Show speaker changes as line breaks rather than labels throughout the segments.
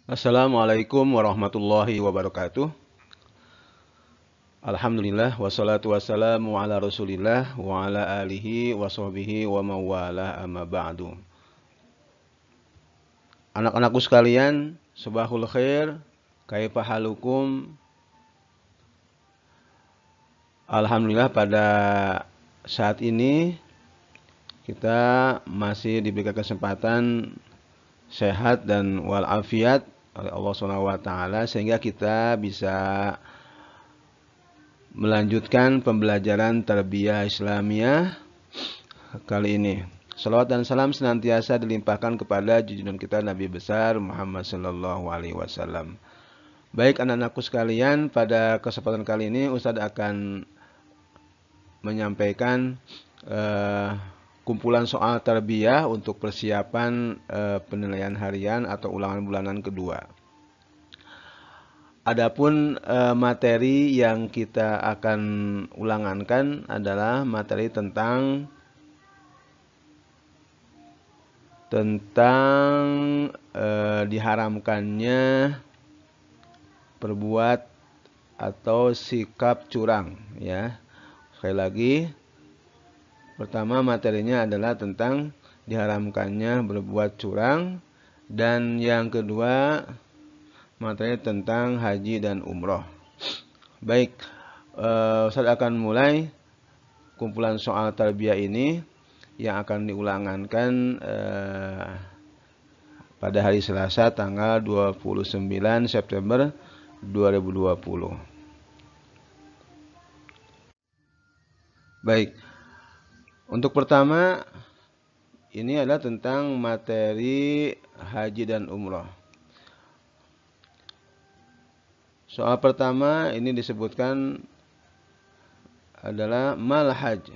Assalamualaikum warahmatullahi wabarakatuh. Alhamdulillah wassalatu wassalamu ala Rasulillah wa ala alihi wa sahbihi wa mawalah amma ba'du. Anak-anakku sekalian, sabahul khair, kaifa halukum? Alhamdulillah pada saat ini kita masih diberikan kesempatan sehat dan walafiat oleh Allah SWT sehingga kita bisa melanjutkan pembelajaran tarbiyah Islamiyah kali ini. Salawat dan salam senantiasa dilimpahkan kepada junjungan kita Nabi besar Muhammad sallallahu alaihi wasallam. Baik anak-anakku sekalian, pada kesempatan kali ini Ustadz akan menyampaikan kumpulan soal tarbiyah untuk persiapan penilaian harian atau ulangan bulanan kedua. Adapun materi yang kita akan ulangankan adalah materi tentang diharamkannya perbuat atau sikap curang, ya. Sekali lagi, pertama materinya adalah tentang diharamkannya berbuat curang, dan yang kedua materi tentang haji dan umroh. Baik, Ustaz akan mulai kumpulan soal tarbiyah ini yang akan diulangankan pada hari Selasa tanggal 29 September 2020. Baik, untuk pertama ini adalah tentang materi haji dan umroh. Soal pertama ini disebutkan adalah mal haj.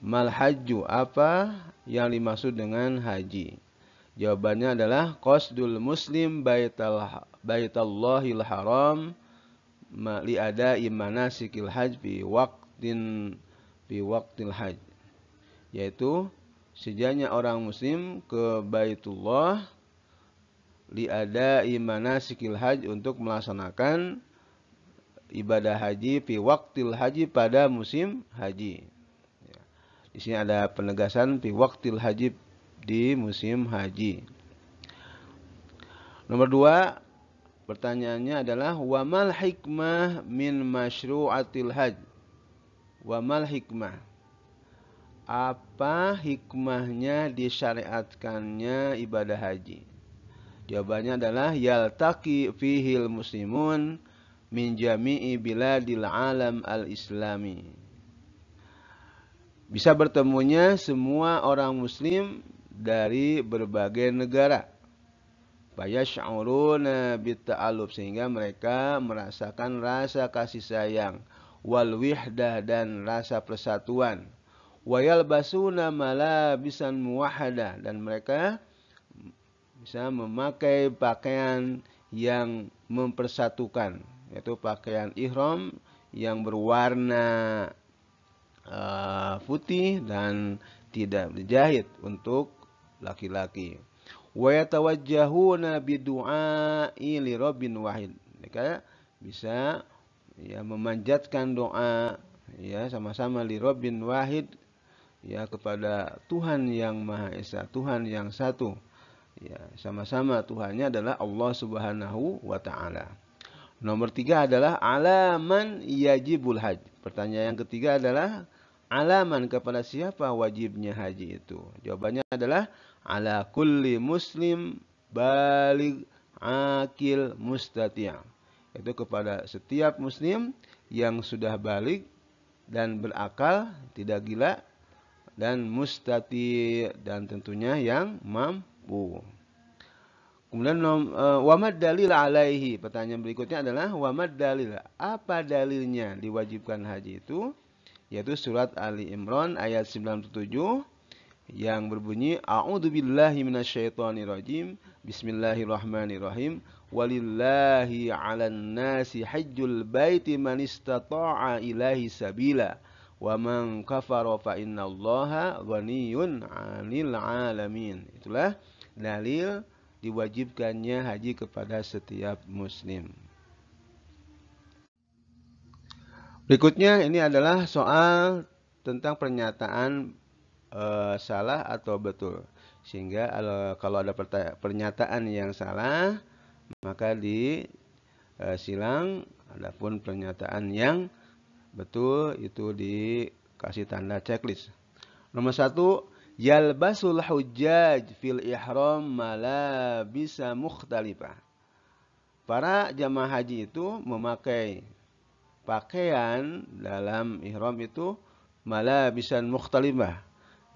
Mal hajju, apa yang dimaksud dengan haji? Jawabannya adalah qasdul muslim baitallahil haram li ada'i manasikil hajj fi waqtil hajj. Yaitu sejanya orang muslim ke Baitullah li ada'i manasikil hajj untuk melaksanakan ibadah haji fi waqtil haji pada musim haji. Di sini ada penegasan fi waqtil haji, di musim haji. Nomor 2, pertanyaannya adalah wa mal hikmah min masyru'atil hajj. Wa mal hikmah, apa hikmahnya disyariatkannya ibadah haji? Jawabannya adalah yaltaqi fihil muslimun min jami'i biladil alam al-islami. Bisa bertemunya semua orang muslim dari berbagai negara. Fayasy'uruna bitta'allub, sehingga mereka merasakan rasa kasih sayang, wal wihdah, dan rasa persatuan. Wa yalbasuna malabisan muwahhadah, dan mereka bisa memakai pakaian yang mempersatukan, yaitu pakaian ihram yang berwarna putih dan tidak berjahit untuk laki-laki. Wa yatawajjahuna bidu'a'i li rabbin wahid. Mereka bisa memanjatkan doa sama-sama li rabbin wahid, kepada Tuhan yang Maha Esa, Tuhan yang satu. Sama-sama Tuhannya adalah Allah Subhanahu wa ta'ala. Nomor 3 adalah alaman yajibul haj. Pertanyaan yang ketiga adalah alaman, kepada siapa wajibnya haji itu? Jawabannya adalah ala kulli muslim baligh akil mustati'. Itu kepada setiap muslim yang sudah balik dan berakal, tidak gila, dan mustati', dan tentunya yang mampu. Kemudian wamad dalil alaihi. Pertanyaan berikutnya adalah wamad dalil, apa dalilnya diwajibkan haji itu? Yaitu surat Ali Imran ayat 97 yang berbunyi a'udzubillahi minasyaitonirrajim, bismillahirrahmanirrahim, walillahi 'alan nasi hajjul baiti man istata'a ilaihi sabila wa man kafara fa innallaha ghaniyyun 'anil 'alamin. Itulah dalil diwajibkannya haji kepada setiap muslim. Berikutnya ini adalah soal tentang pernyataan salah atau betul. Sehingga kalau ada pernyataan yang salah, maka disilang. Adapun pernyataan yang betul itu dikasih tanda checklist. Nomor 1, yalbasul hujjaj fil ihram malabisa mukhtalifah. Para jamaah haji itu memakai pakaian dalam ihram itu malabisan mukhtalifah,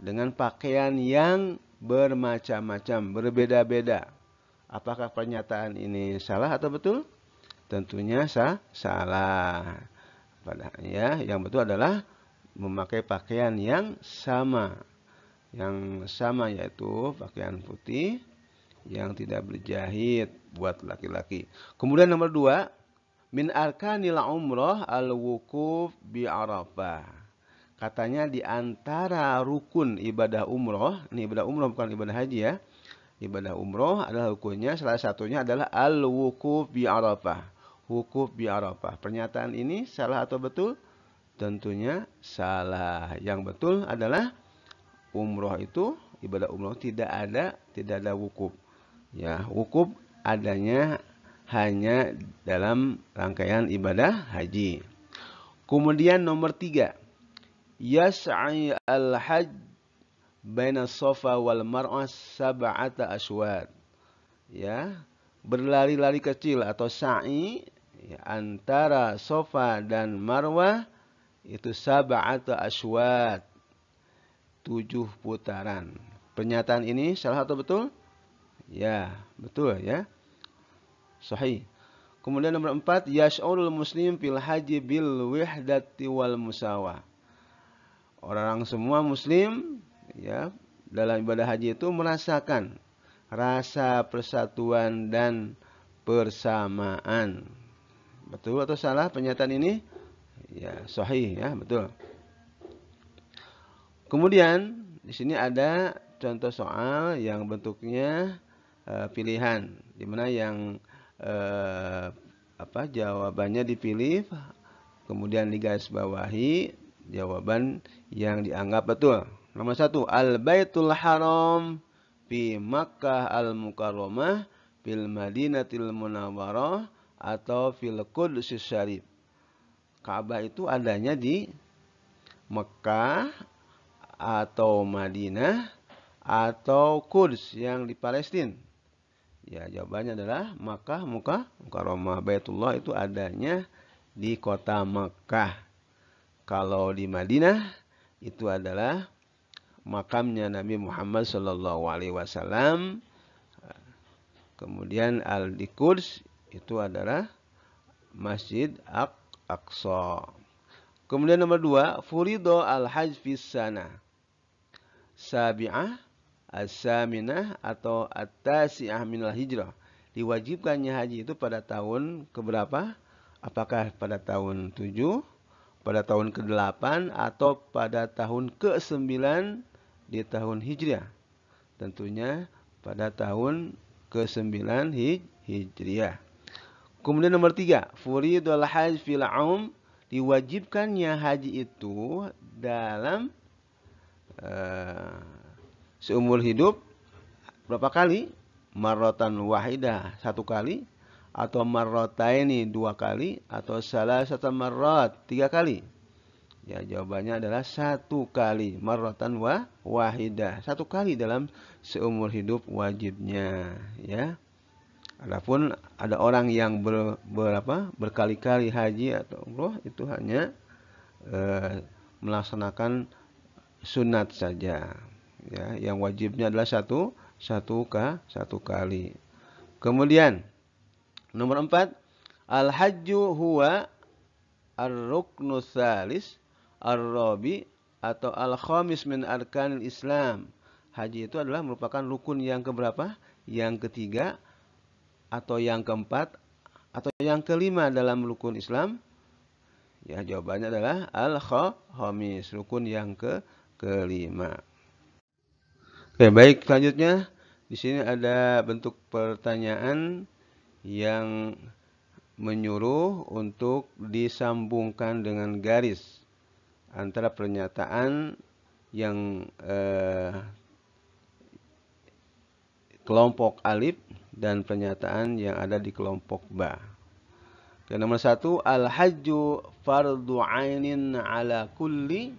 dengan pakaian yang bermacam-macam, berbeda-beda. Apakah pernyataan ini salah atau betul? Tentunya salah. Padahal yang betul adalah memakai pakaian yang sama. Yang sama yaitu pakaian putih yang tidak berjahit buat laki-laki. Kemudian nomor 2, min arkanil umrah al-wukuf bi Arafah. Katanya di antara rukun ibadah umroh, ini ibadah umroh bukan ibadah haji ya. Ibadah umroh adalah rukunnya, salah satunya adalah al-wukuf bi Arafah. Wukuf bi Arafah. Pernyataan ini salah atau betul? Tentunya salah. Yang betul adalah umroh itu, ibadah umroh tidak ada wukuf. Ya, wukuf adanya hanya dalam rangkaian ibadah haji. Kemudian nomor 3, yas'i al-hajj baina Safa wal Marwah sab'ata ashwat. Ya, berlari-lari kecil atau sa'i antara Safa dan Marwah itu sab'ata ashwat, 7 putaran. Pernyataan ini salah atau betul? Ya, betul ya. Sahih. Kemudian nomor 4, yash'urul muslim fil haji bil wihdati wal musawah. Orang semua muslim ya dalam ibadah haji itu merasakan rasa persatuan dan persamaan. Betul atau salah pernyataan ini? Ya, sahih ya, betul. Kemudian di sini ada contoh soal yang bentuknya pilihan, di mana yang jawabannya dipilih, kemudian digarisbawahi jawaban yang dianggap betul. Nomor 1, al-baitul haram fi Makkah al-Mukarramah fil Madinatil Munawwarah atau fil Qudus Syarif. Ka'bah itu adanya di Mekah atau Madinah atau Quds yang di Palestina. Ya, jawabannya adalah Makkah Mukarramah. Baitullah itu adanya di kota Mekah. Kalau di Madinah itu adalah makamnya Nabi Muhammad SAW. Kemudian di Quds itu adalah Masjid Aqsa. Kemudian nomor 2, furido al-hajj fis sana sabi'ah as-saminah atau at-tasi'ah minal hijrah. Diwajibkannya haji itu pada tahun keberapa? Apakah pada tahun 7, pada tahun ke-8 atau pada tahun ke-9 di tahun Hijriah? Tentunya pada tahun ke-9 Hijriah. Kemudian nomor 3, furidul hajj fil diwajibkannya haji itu dalam seumur hidup berapa kali? Marratan wahidah, 1 kali, atau marrataini, 2 kali, atau salasata marrat, 3 kali. Ya, jawabannya adalah 1 kali, marratan wahidah, 1 kali dalam seumur hidup wajibnya, ya. Adapun ada orang yang berkali-kali haji atau umroh itu hanya melaksanakan sunat saja. Ya, yang wajibnya adalah satu kali. Kemudian nomor 4, al-hajju huwa ar-ruknu tsalis ar-rabi atau al-khamis min arkanil Islam. Haji itu adalah merupakan rukun yang keberapa? Yang ketiga atau yang keempat atau yang kelima dalam rukun Islam? Ya, jawabannya adalah al-khamis, rukun yang kelima. Oke, baik, selanjutnya Di sini ada bentuk pertanyaan yang menyuruh untuk disambungkan dengan garis antara pernyataan yang kelompok alif dan pernyataan yang ada di kelompok ba. Yang nomor 1, al-hajju fardu ainin ala kulli.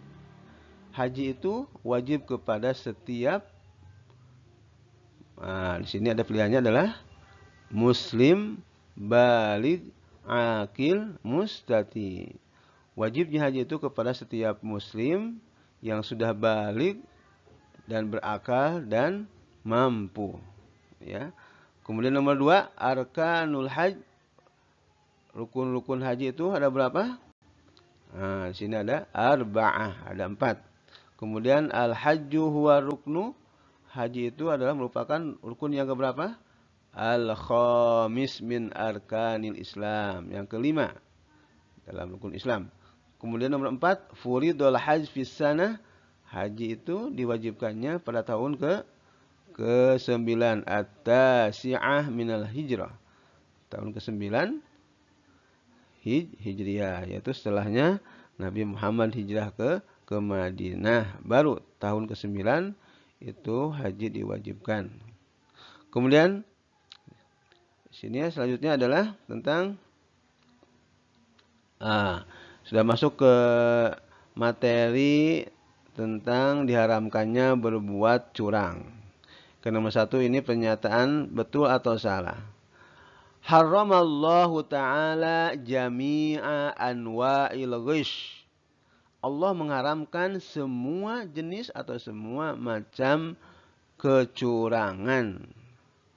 Haji itu wajib kepada setiap. Nah, di sini ada pilihannya adalah muslim, baligh, akil, mustati. Wajibnya haji itu kepada setiap muslim yang sudah baligh dan berakal dan mampu. Ya. Kemudian nomor 2, arkanul hajj. Rukun-rukun haji itu ada berapa? Nah, di sini ada arba'ah, ada 4. Kemudian al-hajju huwa ruknu. Haji itu adalah merupakan rukun yang keberapa? Al-khamis min arkanil Islam, yang kelima dalam rukun Islam. Kemudian nomor 4, furidul hajj fis sanah. Haji itu diwajibkannya pada tahun ke-9 at-tasi'ah minal hijrah. Tahun ke-9 Hijriah, yaitu setelahnya Nabi Muhammad hijrah ke Madinah. Baru tahun ke-9 itu haji diwajibkan. Kemudian sini selanjutnya adalah tentang sudah masuk ke materi tentang diharamkannya berbuat curang. Ke nomor 1 ini pernyataan betul atau salah. Haramallahu ta'ala jami'a anwa'il ghish. Allah mengharamkan semua jenis atau semua macam kecurangan.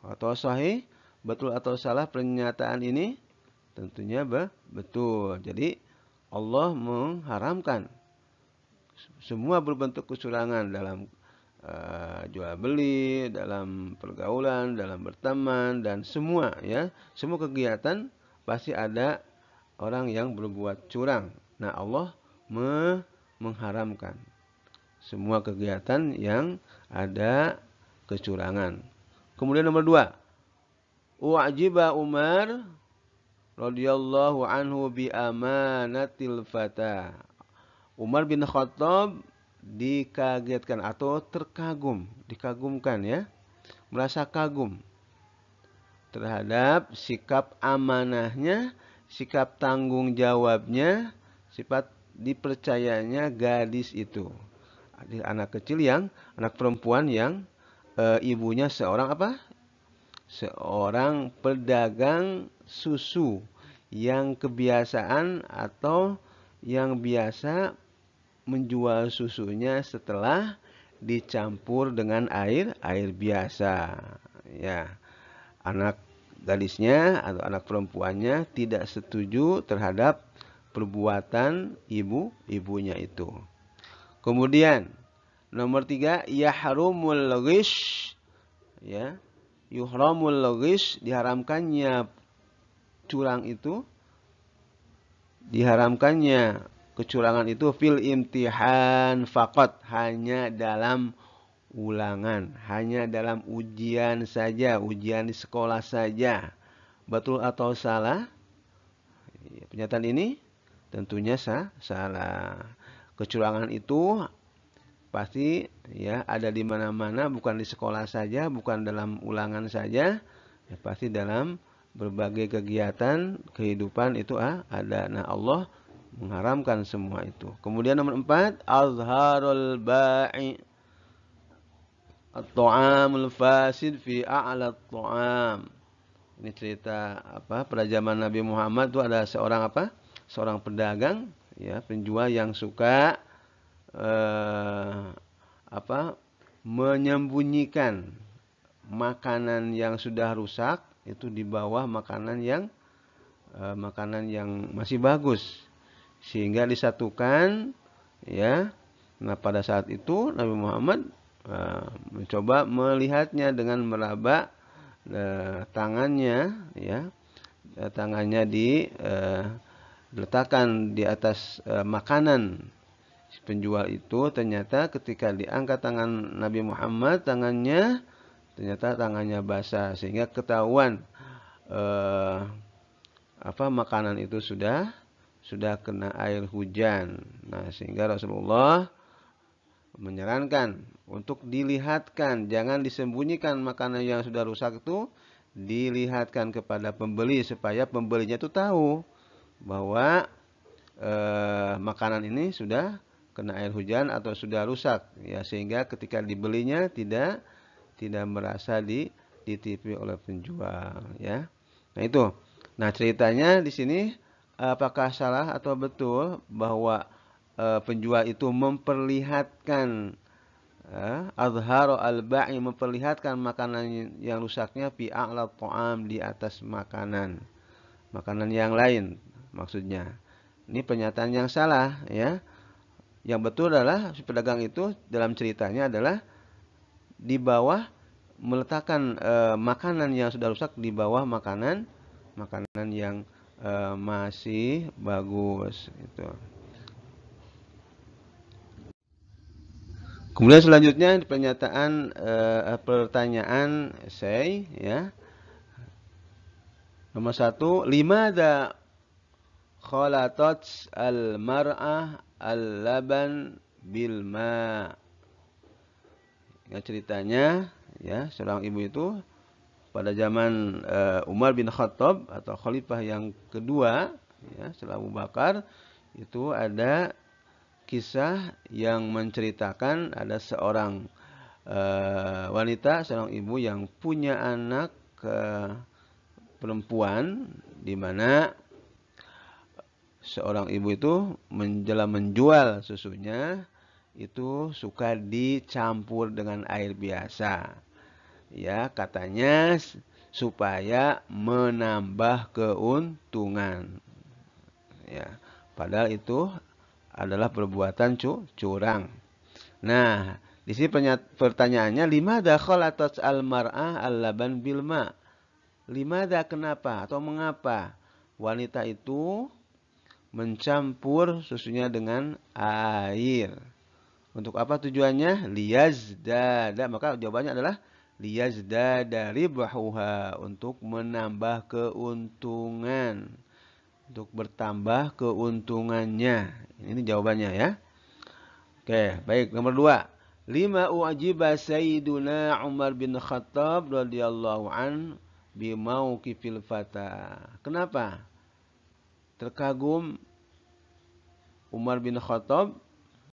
Atau sahih, betul atau salah pernyataan ini? Tentunya betul. Jadi Allah mengharamkan semua berbentuk kecurangan dalam jual beli, dalam pergaulan, dalam berteman, dan semua, ya, semua kegiatan pasti ada orang yang berbuat curang. Nah, Allah mengharamkan semua kegiatan yang ada kecurangan. Kemudian nomor 2, u'jiba Umar radhiyallahu anhu bi amanatil fata. Umar bin Khattab dikagetkan atau dikagumkan, ya, merasa kagum terhadap sikap amanahnya, sikap tanggung jawabnya, sifat dipercayanya gadis itu. Anak kecil anak perempuan yang ibunya seorang apa? Seorang pedagang susu yang kebiasaan atau yang biasa menjual susunya setelah dicampur dengan air biasa. Ya, anak gadisnya atau anak perempuannya tidak setuju terhadap perbuatan ibunya itu. Kemudian nomor 3, yahrumul ghish. Ya, yuhramul ghish, diharamkannya curang itu, diharamkannya kecurangan itu fil imtihan faqat, hanya dalam ulangan, hanya dalam ujian saja, ujian di sekolah saja. Betul atau salah? Pernyataan ini tentunya salah. Kecurangan itu pasti, ya, ada di mana-mana, bukan di sekolah saja, bukan dalam ulangan saja, ya, pasti dalam berbagai kegiatan kehidupan itu ada. Nah, Allah mengharamkan semua itu. Kemudian nomor 4, azharul ba'i at-ta'amul fasid fi a'la at-ta'am. Ini cerita pada zaman Nabi Muhammad itu ada seorang pedagang, ya, penjual yang suka menyembunyikan makanan yang sudah rusak itu di bawah makanan yang masih bagus, sehingga disatukan, ya. Nah, pada saat itu Nabi Muhammad mencoba melihatnya dengan meraba tangannya, ya. Tangannya diletakkan di atas makanan penjual itu. Ternyata ketika diangkat tangan Nabi Muhammad, tangannya ternyata tangannya basah sehingga ketahuan makanan itu sudah kena air hujan. Nah, sehingga Rasulullah menyarankan untuk dilihatkan, jangan disembunyikan makanan yang sudah rusak itu, dilihatkan kepada pembeli supaya pembelinya itu tahu bahwa makanan ini sudah kena air hujan atau sudah rusak, ya, sehingga ketika dibelinya tidak merasa ditipu oleh penjual, ya. Nah, itu. Nah, ceritanya di sini apakah salah atau betul bahwa penjual itu memperlihatkan azharo al-ba'i, memperlihatkan makanan yang rusaknya fi a'la ta'am, di atas makanan yang lain maksudnya. Ini pernyataan yang salah, ya. Yang betul adalah si pedagang itu dalam ceritanya adalah di bawah, meletakkan makanan yang sudah rusak di bawah makanan yang masih bagus itu. Kemudian selanjutnya pertanyaan essay, ya. Nomor 1, limada khalatat al-mar'ah al-laban bil ma'. Ya, ceritanya, ya, seorang ibu itu pada zaman Umar bin Khattab atau khalifah yang kedua, ya, setelah Abu Bakar, itu ada kisah yang menceritakan ada seorang wanita, seorang ibu yang punya anak perempuan, di mana seorang ibu itu menjual susunya itu suka dicampur dengan air biasa, ya, katanya supaya menambah keuntungan, ya, padahal itu adalah perbuatan curang. Nah, di sini pertanyaannya, limada khalatat al-mar'ah al-laban bil ma'. Limada, kenapa atau mengapa wanita itu mencampur susunya dengan air? Untuk apa tujuannya? Liyazdada. Maka jawabannya adalah liyazdada ribahuha, untuk menambah keuntungan, untuk bertambah keuntungannya. Ini jawabannya, ya. Oke, baik. Nomor 2. Lima u'jiba Sayyiduna Umar bin Khattab radhiyallahu an bimauqifil fata. Kenapa terkagum Umar bin Khattab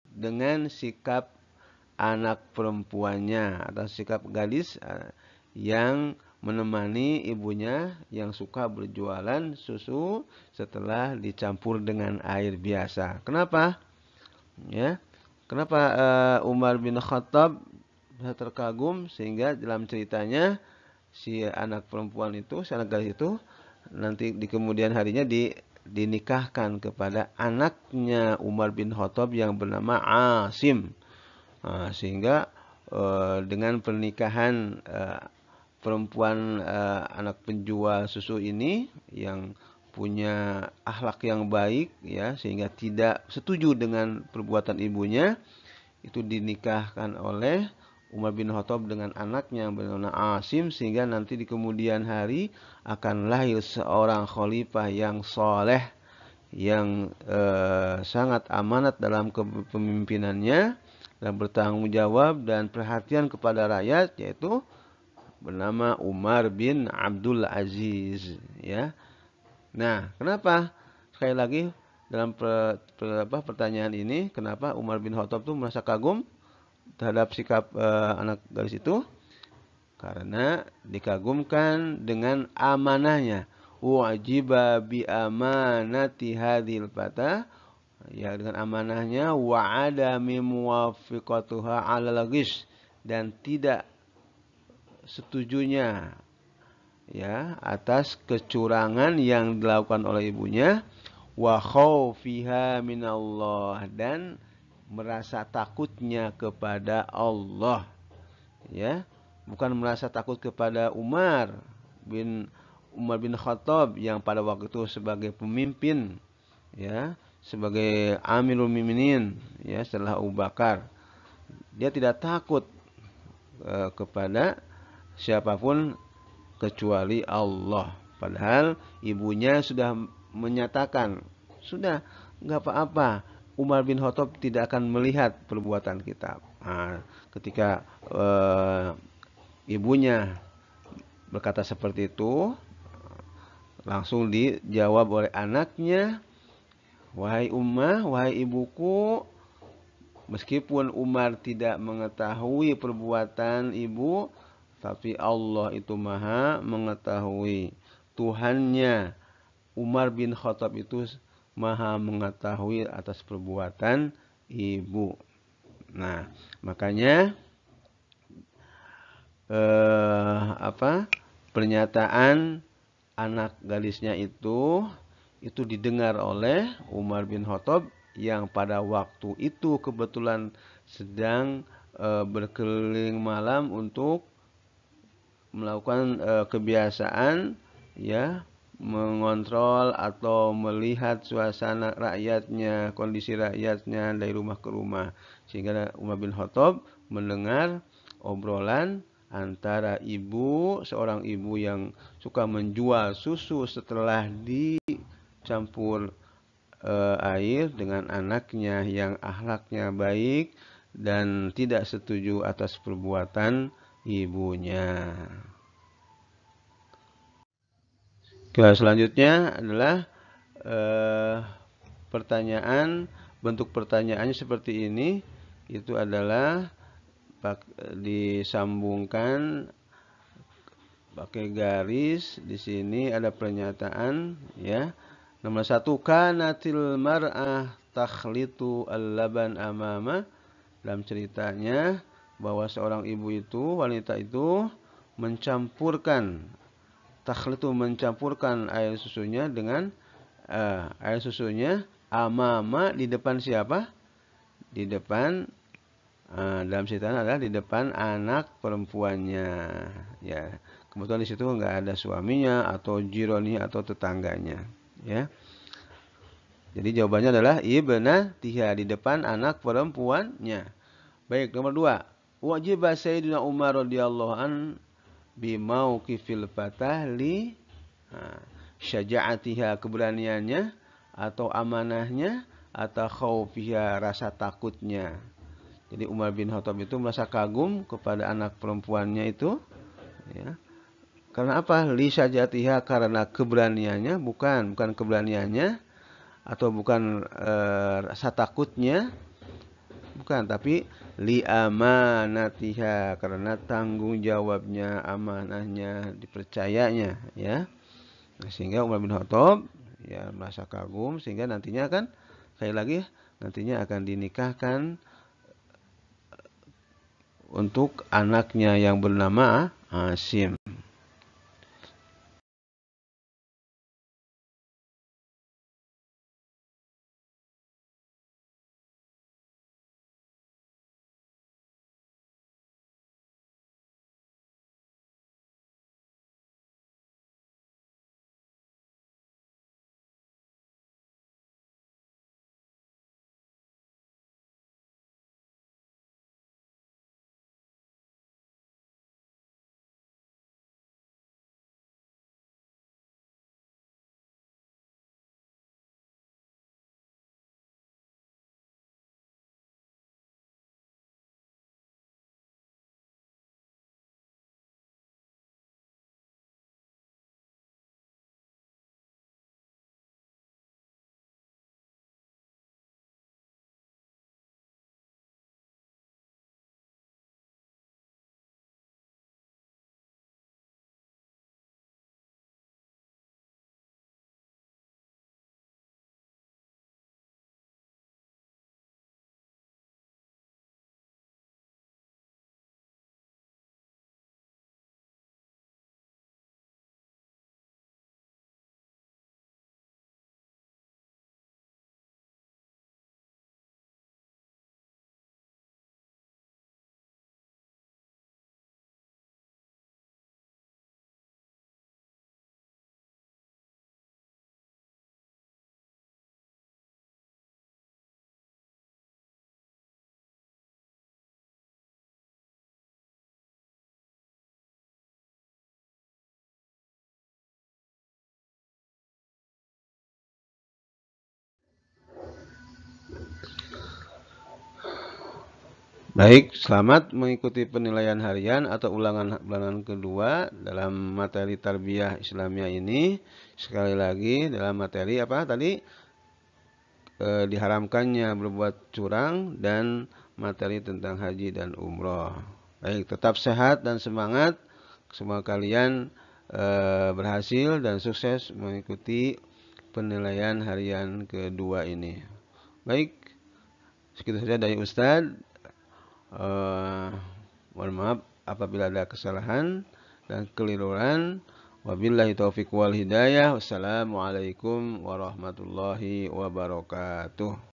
dengan sikap anak perempuannya atau sikap gadis yang menemani ibunya yang suka berjualan susu setelah dicampur dengan air biasa. Kenapa? Ya. Kenapa Umar bin Khattab terkagum sehingga dalam ceritanya si anak perempuan itu, si anak gadis itu nanti di kemudian harinya dinikahkan kepada anaknya Umar bin Khattab yang bernama Asim. Sehingga dengan pernikahan perempuan anak penjual susu ini yang punya akhlak yang baik, ya, sehingga tidak setuju dengan perbuatan ibunya, itu dinikahkan oleh Umar bin Khattab dengan anaknya yang bernama Asim, sehingga nanti di kemudian hari akan lahir seorang khalifah yang soleh, yang sangat amanat dalam kepemimpinannya dan bertanggung jawab dan perhatian kepada rakyat, yaitu bernama Umar bin Abdul Aziz, ya. Nah, kenapa? Sekali lagi dalam pertanyaan ini, kenapa Umar bin Khattab itu merasa kagum terhadap sikap anak gadis itu? Karena dikagumkan dengan amanahnya. U'jiba bi amanati hadhil fata, ya, dengan amanahnya, wa adami muwafiqatuha 'alal ghish, dan tidak setujunya, ya, atas kecurangan yang dilakukan oleh ibunya, wa khaufiha minallah, dan merasa takutnya kepada Allah, ya, bukan merasa takut kepada Umar bin Khattab yang pada waktu itu sebagai pemimpin, ya, sebagai Amirul Mukminin, ya, setelah Abu Bakar. Dia tidak takut kepada siapapun kecuali Allah. Padahal ibunya sudah menyatakan, sudah nggak apa-apa. Umar bin Khattab tidak akan melihat perbuatan kita. Nah, ketika ibunya berkata seperti itu, langsung dijawab oleh anaknya, wahai Ummah, wahai ibuku, meskipun Umar tidak mengetahui perbuatan ibu, tapi Allah itu maha mengetahui. Tuhannya Umar bin Khattab itu maha mengetahui atas perbuatan ibu. Nah, makanya pernyataan anak gadisnya itu didengar oleh Umar bin Khattab yang pada waktu itu kebetulan sedang berkeliling malam untuk melakukan kebiasaan, ya, mengontrol atau melihat suasana rakyatnya, kondisi rakyatnya dari rumah ke rumah. Sehingga Umar bin Khattab mendengar obrolan antara seorang ibu yang suka menjual susu setelah dicampur air, dengan anaknya yang akhlaknya baik dan tidak setuju atas perbuatan ibunya. Kelas selanjutnya adalah pertanyaan, bentuk pertanyaannya seperti ini, itu adalah disambungkan pakai garis. Di sini ada pernyataan, ya. Nomor 1, kanatil mar'ah takhlitu al-laban amama. Dalam ceritanya bahwa seorang ibu itu, wanita itu mencampurkan air susunya dengan air susunya amama, di depan siapa? Di depan dalam cerita adalah di depan anak perempuannya, ya. Kebetulan di situ nggak ada suaminya atau jironi atau tetangganya, ya. Jadi jawabannya adalah ibnatiha, di depan anak perempuannya. Baik, nomor 2. Wajib Sayyidina Umar radhiyallahu an bimauqifil fatah li syaja'atiha, keberaniannya atau amanahnya, atau khaufiha, rasa takutnya. Jadi Umar bin Khattab itu merasa kagum kepada anak perempuannya itu, ya. Karena apa? Li syaja'atiha, karena keberaniannya, bukan keberaniannya atau bukan rasa takutnya, bukan, tapi li amanatiha, karena tanggung jawabnya, amanahnya, dipercayanya, ya. Nah, sehingga Umar bin Khattab, ya, merasa kagum, sehingga nantinya kan, sekali lagi, nantinya akan dinikahkan untuk anaknya yang bernama Hasyim. Baik, selamat mengikuti penilaian harian atau ulangan kedua dalam materi tarbiyah Islamiyah ini. Sekali lagi dalam materi apa tadi? Diharamkannya berbuat curang dan materi tentang haji dan umroh. Baik, tetap sehat dan semangat. Semoga kalian berhasil dan sukses mengikuti penilaian harian kedua ini. Baik, segitu saja dari Ustadz. Mohon maaf apabila ada kesalahan dan keliruan. Wabillahi taufiq wal hidayah. Wassalamualaikum warahmatullahi wabarakatuh.